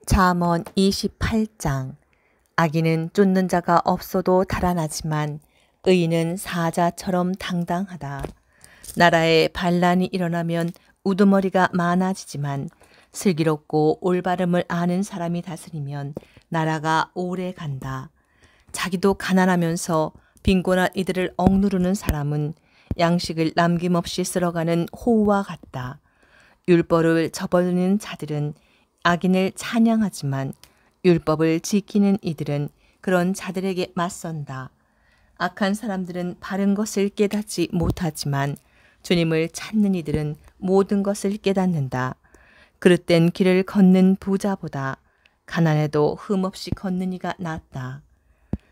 잠언 28장. 악인은 쫓는 자가 없어도 달아나지만 의인은 사자처럼 당당하다. 나라에 반란이 일어나면 우두머리가 많아지지만 슬기롭고 올바름을 아는 사람이 다스리면 나라가 오래 간다. 자기도 가난하면서 빈곤한 이들을 억누르는 사람은 양식을 남김없이 쓸어가는 호우와 같다. 율법을 저버리는 자들은 악인을 찬양하지만 율법을 지키는 이들은 그런 자들에게 맞선다. 악한 사람들은 바른 것을 깨닫지 못하지만 주님을 찾는 이들은 모든 것을 깨닫는다. 그릇된 길을 걷는 부자보다 가난해도 흠없이 걷는 이가 낫다.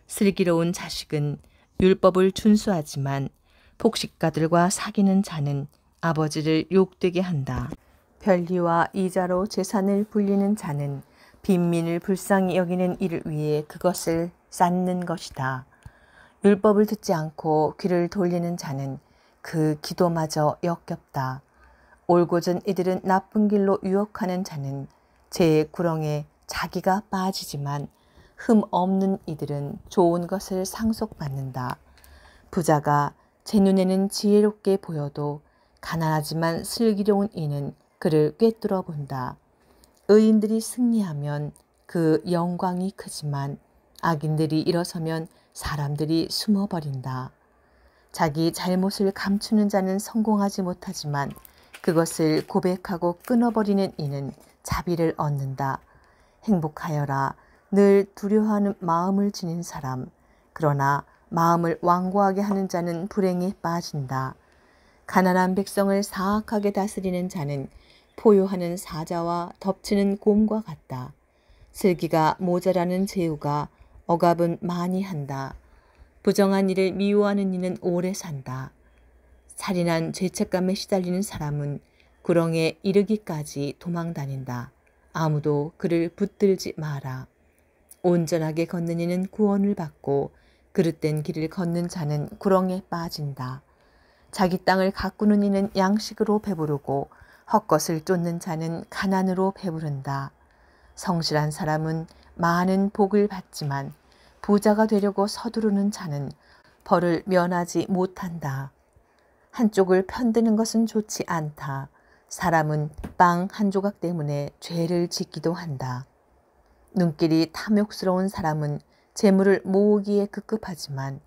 슬기로운 자식은 율법을 준수하지만 폭식가들과 사귀는 자는 아버지를 욕되게 한다. 편리와 이자로 재산을 불리는 자는 빈민을 불쌍히 여기는 이를 위해 그것을 쌓는 것이다. 율법을 듣지 않고 귀를 돌리는 자는 그 기도마저 역겹다. 올곧은 이들은 나쁜 길로 유혹하는 자는 제 구렁에 자기가 빠지지만 흠 없는 이들은 좋은 것을 상속받는다. 부자가 제 눈에는 지혜롭게 보여도 가난하지만 슬기로운 이는 그를 꿰뚫어 본다. 의인들이 승리하면 그 영광이 크지만 악인들이 일어서면 사람들이 숨어버린다. 자기 잘못을 감추는 자는 성공하지 못하지만 그것을 고백하고 끊어버리는 이는 자비를 얻는다. 행복하여라. 늘 두려워하는 마음을 지닌 사람. 그러나 마음을 완고하게 하는 자는 불행에 빠진다. 가난한 백성을 사악하게 다스리는 자는 포효하는 사자와 덮치는 곰과 같다. 슬기가 모자라는 제후가 억압은 많이 한다. 부정한 일을 미워하는 이는 오래 산다. 살인한 죄책감에 시달리는 사람은 구렁에 이르기까지 도망다닌다. 아무도 그를 붙들지 마라. 온전하게 걷는 이는 구원을 받고 그릇된 길을 걷는 자는 구렁에 빠진다. 자기 땅을 가꾸는 이는 양식으로 배부르고 헛것을 쫓는 자는 가난으로 배부른다. 성실한 사람은 많은 복을 받지만 부자가 되려고 서두르는 자는 벌을 면하지 못한다. 한쪽을 편드는 것은 좋지 않다. 사람은 빵 한 조각 때문에 죄를 짓기도 한다. 눈길이 탐욕스러운 사람은 재물을 모으기에 급급하지만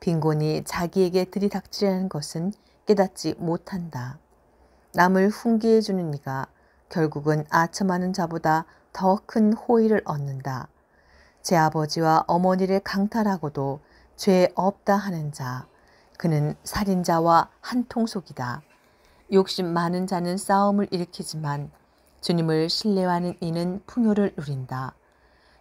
빈곤이 자기에게 들이닥치려는 것은 깨닫지 못한다. 남을 훈계해 주는 이가 결국은 아첨하는 자보다 더 큰 호의를 얻는다. 제 아버지와 어머니를 강탈하고도 죄 없다 하는 자, 그는 살인자와 한통속이다. 욕심 많은 자는 싸움을 일으키지만 주님을 신뢰하는 이는 풍요를 누린다.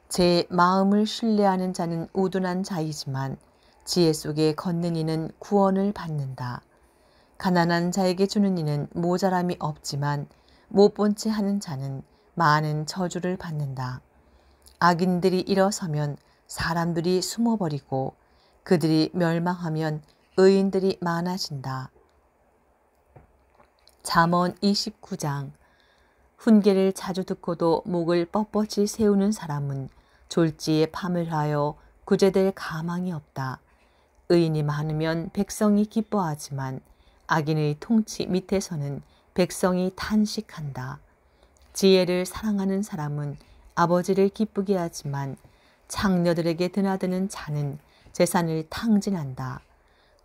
제 마음을 신뢰하는 자는 우둔한 자이지만 지혜 속에 걷는 이는 구원을 받는다. 가난한 자에게 주는 이는 모자람이 없지만 못 본 채 하는 자는 많은 저주를 받는다. 악인들이 일어서면 사람들이 숨어버리고 그들이 멸망하면 의인들이 많아진다. 잠언 29장. 훈계를 자주 듣고도 목을 뻣뻣이 세우는 사람은 졸지에 파멸하여 구제될 가망이 없다. 의인이 많으면 백성이 기뻐하지만 악인의 통치 밑에서는 백성이 탄식한다. 지혜를 사랑하는 사람은 아버지를 기쁘게 하지만 창녀들에게 드나드는 자는 재산을 탕진한다.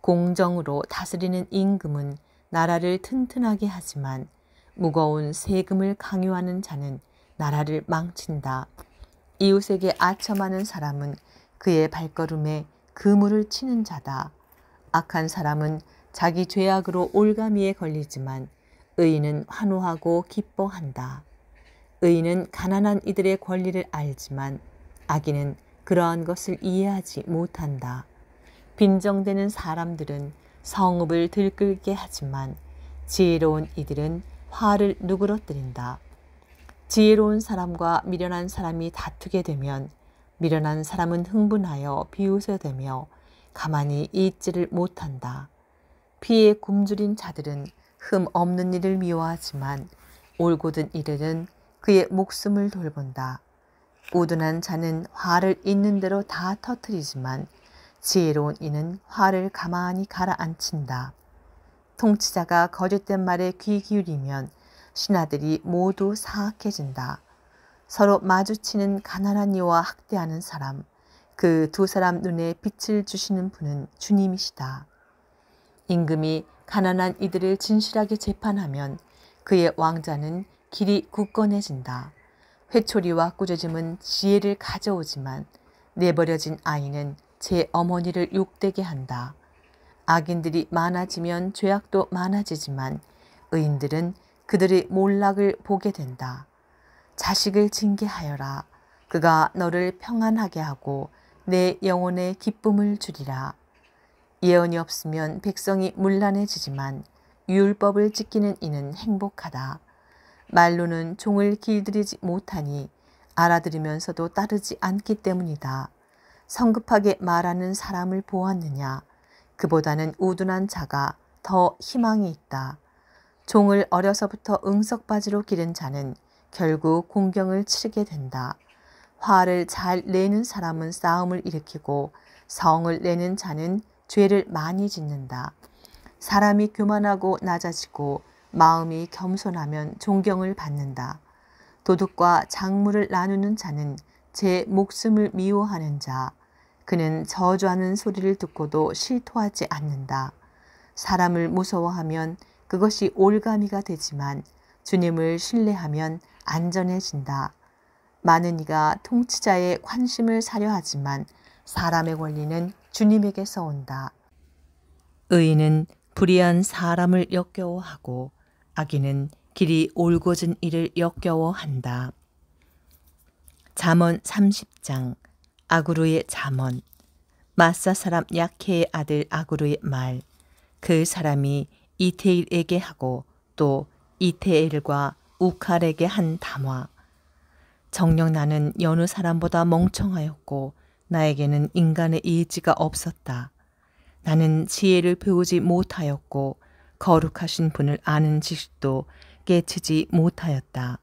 공정으로 다스리는 임금은 나라를 튼튼하게 하지만 무거운 세금을 강요하는 자는 나라를 망친다. 이웃에게 아첨하는 사람은 그의 발걸음에 그물을 치는 자다. 악한 사람은 자기 죄악으로 올가미에 걸리지만 의인은 환호하고 기뻐한다. 의인은 가난한 이들의 권리를 알지만 악인은 그러한 것을 이해하지 못한다. 빈정대는 사람들은 성읍을 들끓게 하지만 지혜로운 이들은 화를 누그러뜨린다. 지혜로운 사람과 미련한 사람이 다투게 되면 미련한 사람은 흥분하여 비웃어대며 가만히 있지를 못한다. 피에 굶주린 자들은 흠 없는 일을 미워하지만 올곧은 이들은 그의 목숨을 돌본다. 우둔한 자는 화를 있는 대로 다 터뜨리지만 지혜로운 이는 화를 가만히 가라앉힌다. 통치자가 거짓된 말에 귀 기울이면 신하들이 모두 사악해진다. 서로 마주치는 가난한 이와 학대하는 사람, 그 두 사람 눈에 빛을 주시는 분은 주님이시다. 임금이 가난한 이들을 진실하게 재판하면 그의 왕자는 길이 굳건해진다. 회초리와 꾸짖음은 지혜를 가져오지만 내버려진 아이는 제 어머니를 욕되게 한다. 악인들이 많아지면 죄악도 많아지지만 의인들은 그들의 몰락을 보게 된다. 자식을 징계하여라. 그가 너를 평안하게 하고 내 영혼에 기쁨을 주리라. 예언이 없으면 백성이 문란해지지만 율법을 지키는 이는 행복하다. 말로는 종을 길들이지 못하니 알아들으면서도 따르지 않기 때문이다. 성급하게 말하는 사람을 보았느냐? 그보다는 우둔한 자가 더 희망이 있다. 종을 어려서부터 응석바지로 기른 자는 결국 공경을 치르게 된다. 화를 잘 내는 사람은 싸움을 일으키고 성을 내는 자는 죄를 많이 짓는다. 사람이 교만하고 낮아지고 마음이 겸손하면 존경을 받는다. 도둑과 작물을 나누는 자는 제 목숨을 미워하는 자. 그는 저주하는 소리를 듣고도 실토하지 않는다. 사람을 무서워하면 그것이 올가미가 되지만 주님을 신뢰하면 안전해진다. 많은 이가 통치자의 관심을 사려 하지만 사람의 권리는 주님에게서 온다. 의인은 불의한 사람을 역겨워하고 악인은 길이 올곧은 일을 역겨워한다. 잠언 30장 아구르의 잠언. 마사 사람 야케의 아들 아구르의 말. 그 사람이 이테일에게 하고 또 이테엘과 우칼에게 한 담화. 정녕 나는 여느 사람보다 멍청하였고 나에게는 인간의 의지가 없었다. 나는 지혜를 배우지 못하였고 거룩하신 분을 아는 지식도 깨치지 못하였다.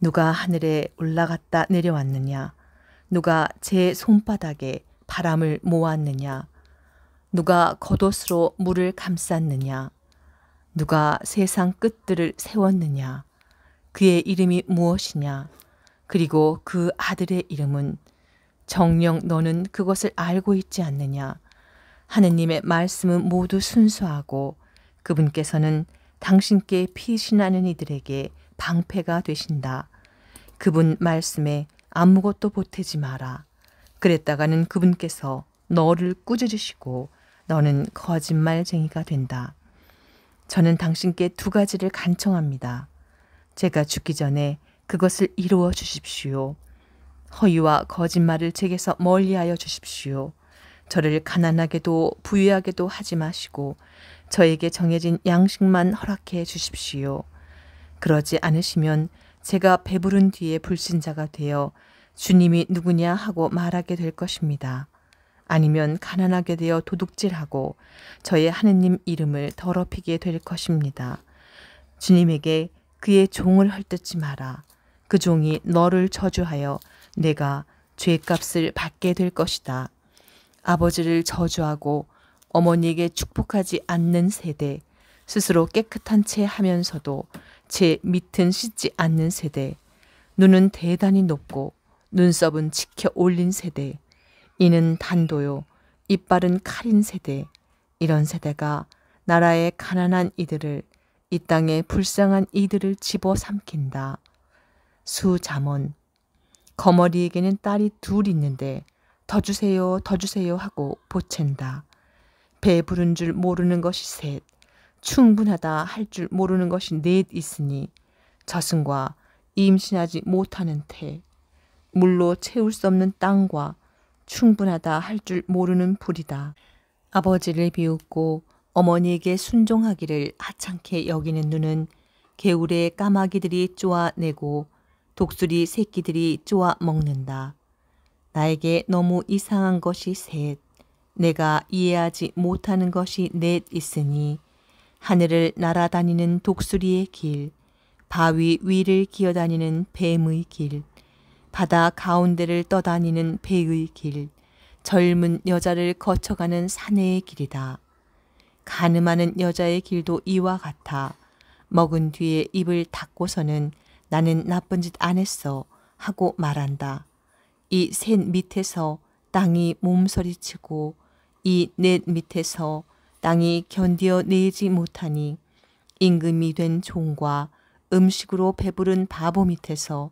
누가 하늘에 올라갔다 내려왔느냐? 누가 제 손바닥에 바람을 모았느냐? 누가 겉옷으로 물을 감쌌느냐? 누가 세상 끝들을 세웠느냐? 그의 이름이 무엇이냐? 그리고 그 아들의 이름은 정녕 너는 그것을 알고 있지 않느냐? 하느님의 말씀은 모두 순수하고 그분께서는 당신께 피신하는 이들에게 방패가 되신다. 그분 말씀에 아무것도 보태지 마라. 그랬다가는 그분께서 너를 꾸짖으시고 너는 거짓말쟁이가 된다. 저는 당신께 두 가지를 간청합니다. 제가 죽기 전에 그것을 이루어 주십시오. 허위와 거짓말을 제게서 멀리하여 주십시오. 저를 가난하게도 부유하게도 하지 마시고 저에게 정해진 양식만 허락해 주십시오. 그러지 않으시면 제가 배부른 뒤에 불신자가 되어 주님이 누구냐 하고 말하게 될 것입니다. 아니면 가난하게 되어 도둑질하고 저의 하느님 이름을 더럽히게 될 것입니다. 주님에게 그의 종을 헐뜯지 마라. 그 종이 너를 저주하여 내가 죄값을 받게 될 것이다. 아버지를 저주하고 어머니에게 축복하지 않는 세대, 스스로 깨끗한 채 하면서도 제 밑은 씻지 않는 세대, 눈은 대단히 높고 눈썹은 치켜 올린 세대, 이는 단도요, 이빨은 칼인 세대, 이런 세대가 나라의 가난한 이들을, 이 땅의 불쌍한 이들을 집어삼킨다. 수잠언. 거머리에게는 딸이 둘 있는데 더 주세요 더 주세요 하고 보챈다. 배부른 줄 모르는 것이 셋, 충분하다 할 줄 모르는 것이 넷 있으니 저승과 임신하지 못하는 태, 물로 채울 수 없는 땅과 충분하다 할 줄 모르는 불이다. 아버지를 비웃고 어머니에게 순종하기를 하찮게 여기는 눈은 개울에 까마귀들이 쪼아내고 독수리 새끼들이 쪼아 먹는다. 나에게 너무 이상한 것이 셋, 내가 이해하지 못하는 것이 넷 있으니 하늘을 날아다니는 독수리의 길, 바위 위를 기어다니는 뱀의 길, 바다 가운데를 떠다니는 배의 길, 젊은 여자를 거쳐가는 사내의 길이다. 가늠하는 여자의 길도 이와 같아. 먹은 뒤에 입을 닫고서는 나는 나쁜 짓 안 했어 하고 말한다. 이 셋 밑에서 땅이 몸서리치고 이 넷 밑에서 땅이 견디어 내지 못하니 임금이 된 종과 음식으로 배부른 바보 밑에서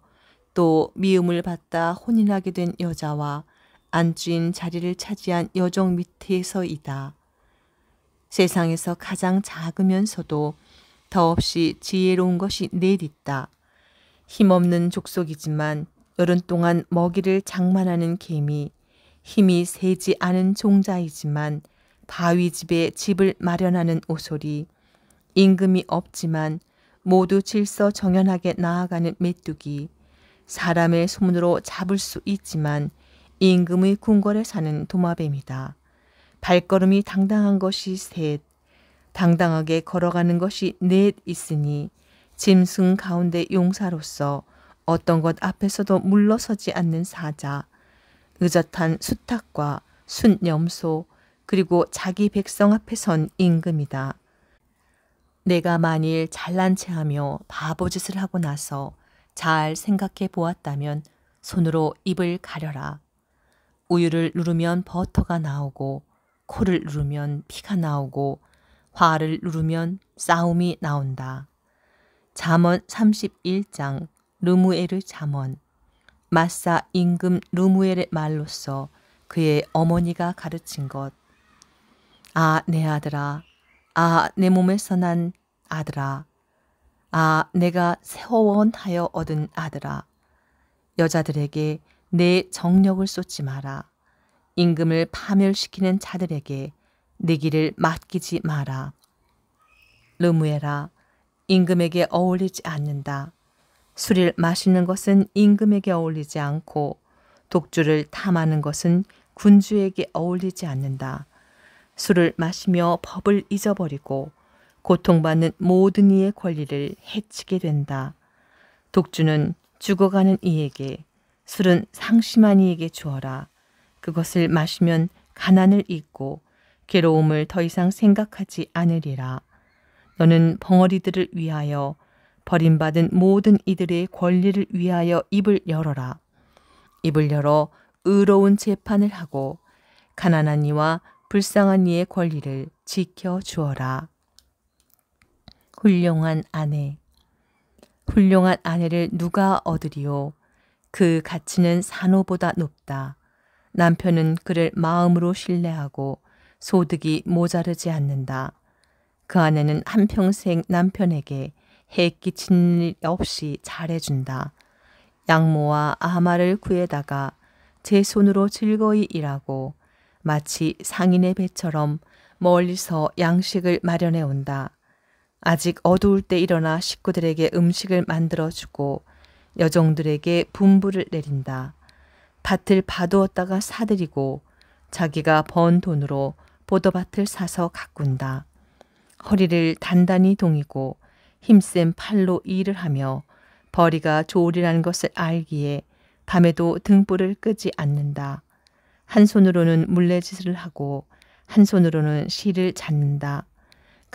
또 미움을 받다 혼인하게 된 여자와 안주인 자리를 차지한 여종 밑에서이다. 세상에서 가장 작으면서도 더없이 지혜로운 것이 넷 있다. 힘없는 족속이지만 여름 동안 먹이를 장만하는 개미, 힘이 세지 않은 종자이지만 바위집에 집을 마련하는 오소리, 임금이 없지만 모두 질서 정연하게 나아가는 메뚜기, 사람의 손으로 잡을 수 있지만 임금의 궁궐에 사는 도마뱀이다. 발걸음이 당당한 것이 셋, 당당하게 걸어가는 것이 넷 있으니 짐승 가운데 용사로서 어떤 것 앞에서도 물러서지 않는 사자, 의젓한 수탉과 순염소, 그리고 자기 백성 앞에 선 임금이다. 내가 만일 잘난 체하며 바보짓을 하고 나서 잘 생각해 보았다면 손으로 입을 가려라. 우유를 누르면 버터가 나오고 코를 누르면 피가 나오고 화를 누르면 싸움이 나온다. 잠언 31장 르무엘의 잠언. 마사 임금 르무엘의 말로써 그의 어머니가 가르친 것. 아, 내 아들아. 아, 내 몸에서 난 아들아. 아, 내가 세원하여 얻은 아들아. 여자들에게 내 정력을 쏟지 마라. 임금을 파멸시키는 자들에게 내 길을 맡기지 마라. 르무엘아, 임금에게 어울리지 않는다. 술을 마시는 것은 임금에게 어울리지 않고 독주를 탐하는 것은 군주에게 어울리지 않는다. 술을 마시며 법을 잊어버리고 고통받는 모든 이의 권리를 해치게 된다. 독주는 죽어가는 이에게, 술은 상심한 이에게 주어라. 그것을 마시면 가난을 잊고 괴로움을 더 이상 생각하지 않으리라. 너는 벙어리들을 위하여 버림받은 모든 이들의 권리를 위하여 입을 열어라. 입을 열어 의로운 재판을 하고 가난한 이와 불쌍한 이의 권리를 지켜주어라. 훌륭한 아내. 훌륭한 아내를 누가 얻으리요? 그 가치는 산호보다 높다. 남편은 그를 마음으로 신뢰하고 소득이 모자르지 않는다. 그 아내는 한평생 남편에게 해 끼친 일 없이 잘해준다. 양모와 아마를 구해다가 제 손으로 즐거이 일하고 마치 상인의 배처럼 멀리서 양식을 마련해 온다. 아직 어두울 때 일어나 식구들에게 음식을 만들어주고 여종들에게 분부를 내린다. 밭을 파두었다가 사들이고 자기가 번 돈으로 보더밭을 사서 가꾼다. 허리를 단단히 동이고 힘센 팔로 일을 하며 벌이가 좋으리라는 것을 알기에 밤에도 등불을 끄지 않는다. 한 손으로는 물레짓을 하고 한 손으로는 실을 잡는다.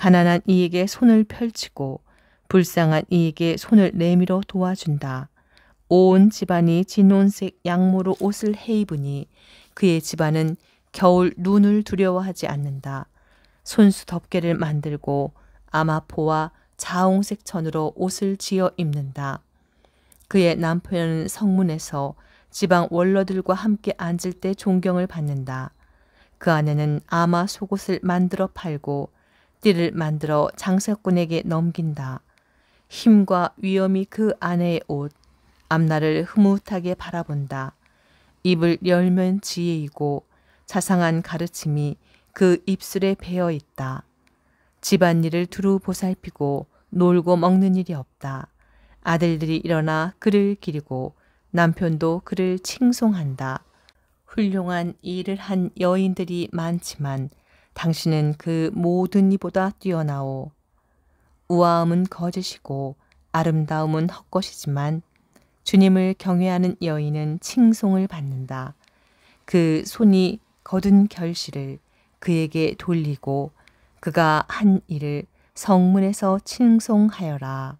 가난한 이에게 손을 펼치고 불쌍한 이에게 손을 내밀어 도와준다. 온 집안이 진홍색 양모로 옷을 해입으니 그의 집안은 겨울 눈을 두려워하지 않는다. 손수 덮개를 만들고 아마포와 자홍색 천으로 옷을 지어 입는다. 그의 남편은 성문에서 지방 원로들과 함께 앉을 때 존경을 받는다. 그 아내는 아마 속옷을 만들어 팔고 띠를 만들어 장사꾼에게 넘긴다. 힘과 위엄이 그 아내의 옷, 앞날을 흐뭇하게 바라본다. 입을 열면 지혜이고 자상한 가르침이 그 입술에 배어 있다. 집안일을 두루 보살피고 놀고 먹는 일이 없다. 아들들이 일어나 그를 기리고 남편도 그를 칭송한다. 훌륭한 일을 한 여인들이 많지만 당신은 그 모든 이보다 뛰어나오. 우아함은 거짓이고 아름다움은 헛것이지만 주님을 경외하는 여인은 칭송을 받는다. 그 손이 거둔 결실을 그에게 돌리고 그가 한 일을 성문에서 칭송하여라.